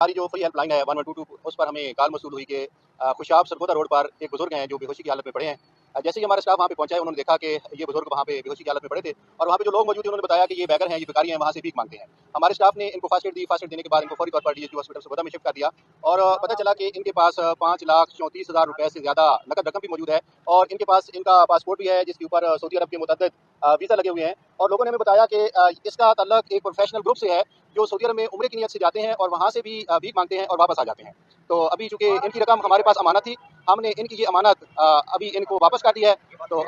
हमारी जो free helpline है 1122 उस पर हमें कॉल मौसूल हुई कि खुशाब सरगोदा रोड पर एक बुजुर्ग हैं जो बेहोशी की हालत में पड़े हैं। जैसे ही हमारा स्टाफ वहाँ पे पहुंचा है उन्होंने देखा कि ये बुजुर्ग वहाँ पे बेहोशी की हालत में पड़े थे और वहाँ पे जो लोग मौजूद थे उन्होंने बताया कि ये बैगर हैं, ये भिखारी हैं, वहाँ से भीख मांगते हैं। हमारे स्टाफ ने इनको फर्स्ट एड दी। फर्स्ट एड देने के बाद इनको फौरी तौर पर डीएचयू हॉस्पिटल सरगोदा में शिफ्ट कर दिया और पता चला कि इनके पास 5,34,000 रुपए से ज़्यादा नकद रकम भी मौजूद है और इनके पास इनका पासपोर्ट भी है जिसके ऊपर सऊदी अरब के मुतअद्दिद वीज़ा लगे हुए हैं। और लोगों ने हमें बताया कि इसका तल्लक एक प्रोफेशनल ग्रुप से है जो सऊदी अरब में उम्रे की नीयत से जाते हैं और वहाँ से भी भीख मांगते हैं और वापस आ जाते हैं। तो अभी चूंकि इनकी रकम हमारे पास अमानत थी, हमने इनकी ये अमानत अभी इनको वापस कर दी है। तो